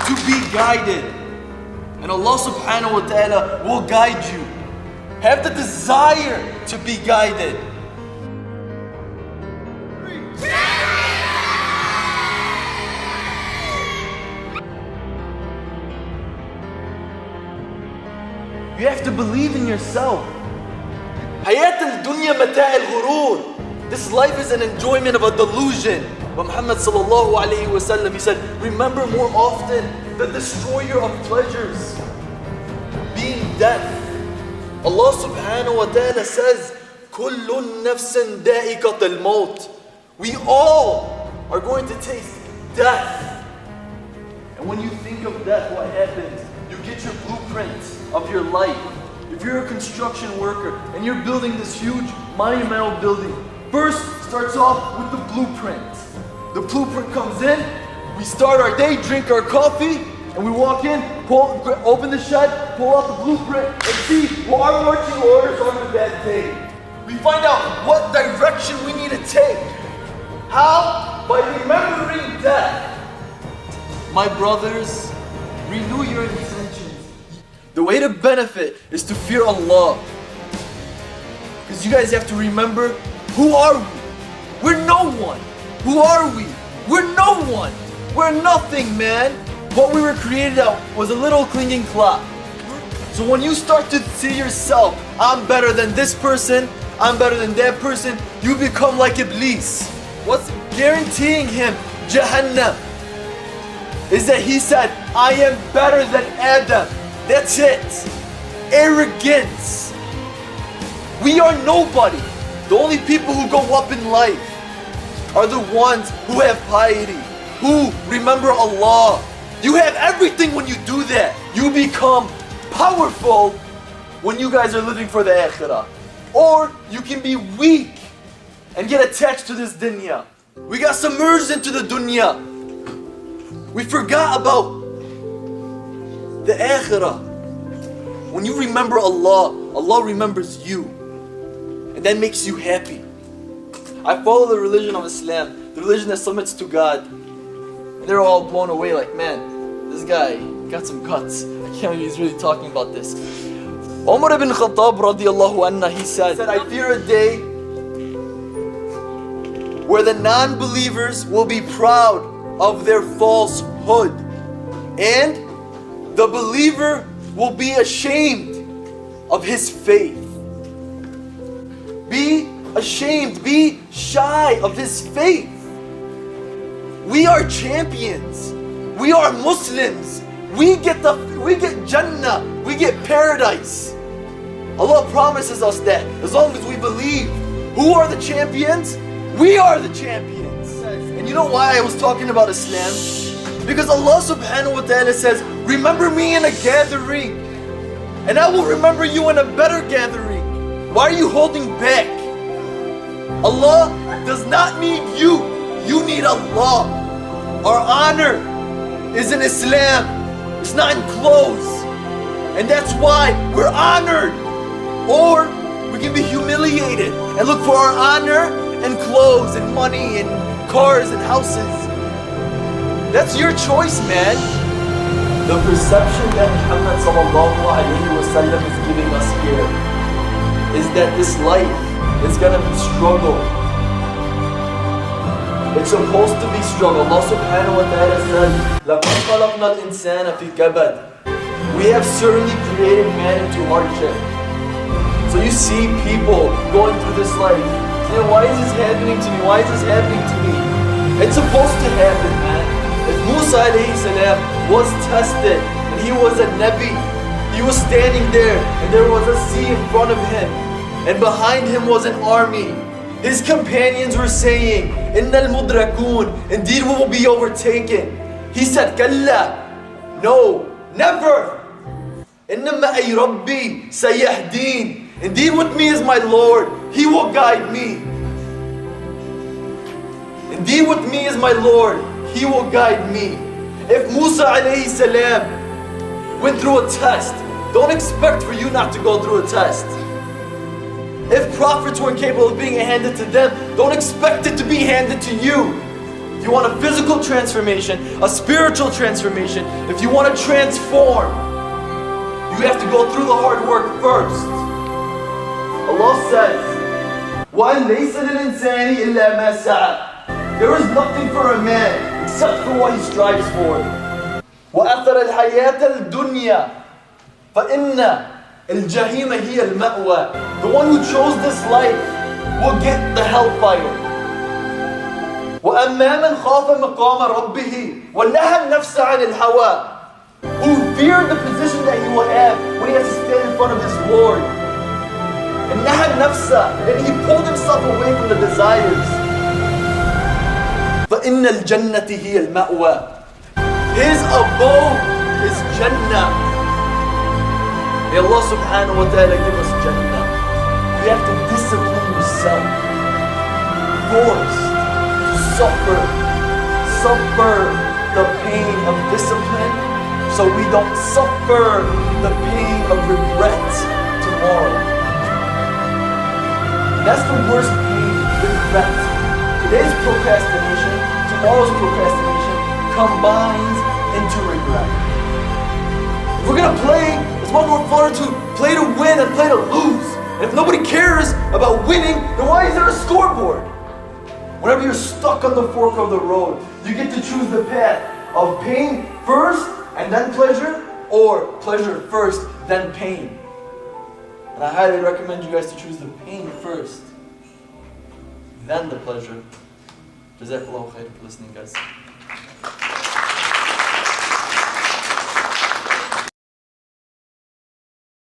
to be guided. And Allah subhanahu wa ta'ala will guide you. Have the desire to be guided. You have to believe in yourself. Hayat al-dunya mata' al-ghurur. This life is an enjoyment of a delusion. But Muhammad sallallahu alayhi wa sallam, he said, remember more often the destroyer of pleasures, being death. Allah subhanahu wa ta'ala says, كُلُّ نَفْسٍ دَائِقَةَ الْمَوْتِ. We all are going to taste death. And when you think of death, what happens? You get your blueprint of your life. If you're a construction worker and you're building this huge monumental building, first starts off with the blueprint. The blueprint comes in, we start our day, drink our coffee, and we walk in, open the shed, pull out the blueprint, and see what our marching orders are for that day. We find out what direction we need to take. How? By remembering death. My brothers, renew your intentions. The way to benefit is to fear Allah. Because you guys have to remember, who are we? We're no one. Who are we? We're no one. We're nothing, man. What we were created out was a little clinging clock. So when you start to see yourself, I'm better than this person, I'm better than that person, you become like Iblis. What's guaranteeing him Jahannam is that he said, I am better than Adam. That's it. Arrogance. We are nobody. The only people who go up in life are the ones who have piety, who remember Allah. You have everything when you do that. You become powerful when you guys are living for the akhirah. Or you can be weak and get attached to this dunya. We got submerged into the dunya. We forgot about the akhirah. When you remember Allah, Allah remembers you. And that makes you happy. I follow the religion of Islam, the religion that submits to God. And they're all blown away like, man, this guy got some guts. I can't believe he's really talking about this. Umar ibn Khattab radiallahu anhu, he said, I fear a day where the non-believers will be proud of their falsehood, and the believer will be ashamed of his faith. Be ashamed, be shy of his faith. We are champions. We are Muslims. We get Jannah. We get paradise. Allah promises us that as long as we believe. Who are the champions? We are the champions. And you know why I was talking about Islam? Because Allah subhanahu wa ta'ala says, remember me in a gathering, and I will remember you in a better gathering. Why are you holding back? Allah does not need you. You need Allah. Our honor is in Islam. It's not in clothes. And that's why we're honored. Or we can be humiliated and look for our honor and clothes and money and cars and houses. That's your choice, man. The perception that Muhammad sallallahu alayhi wa sallam is giving us here is that this life is gonna be struggle. It's supposed to be struggle. Allah subhanahu wa ta'ala said, لَقَدْ خَلَقْنَا الْإِنسَانَ فِي كَبَدٍ. We have certainly created man into hardship. So you see people going through this life, saying, why is this happening to me? Why is this happening to me? It's supposed to happen, man. If Musa alayhi salam was tested and he was a Nabi, he was standing there and there was a sea in front of him, and behind him was an army. His companions were saying, Innal mudrakun, indeed we will be overtaken. He said, Kalla, no, never. Innama ay Rabbi sayahdeen. Indeed with me is my Lord, He will guide me. Indeed with me is my Lord, He will guide me. If Musa alayhi salam went through a test, don't expect for you not to go through a test. If prophets weren't capable of being handed to them, don't expect it to be handed to you. if you want a physical transformation, a spiritual transformation, if you want to transform, you have to go through the hard work first. Allah says, وَأَنْ لَيْسَ لِلْإِنسَانِ إِلَّا مَا سَعَى. There is nothing for a man except for what he strives for. وَأَثَرَ الْحَيَاةَ الدُّنْيَا فَإِنَّ الْجَحِيمَ هِيَ الْمَأْوَى. The one who chose this life will get the hellfire. وَأَمَّا مَنْ خَافَ مَقَامَ رَبِّهِ وَنَهَى النَّفْسَ عَنِ الْهَوَىٰ. Who feared the position that he will have when he has to stand in front of his Lord. And نَهَى النَّفْسَ, and he pulled himself away from the desires. فَإِنَّ الْجَنَّةِ هِيَ الْمَأْوَى. His abode is Jannah. May Allah subhanahu wa ta'ala give us Jannah. You have to discipline yourself. Forced to suffer the pain of discipline so we don't suffer the pain of regret tomorrow. And that's the worst pain, regret. Today's procrastination, tomorrow's procrastination combines into regret. If we're gonna play, it's much more fun to play to win and play to lose. And if nobody cares about winning, then why is there a scoreboard? Whenever you're stuck on the fork of the road, you get to choose the path of pain first and then pleasure, or pleasure first, then pain. And I highly recommend you guys to choose the pain first, then the pleasure. Jazakallahu khair for listening, guys.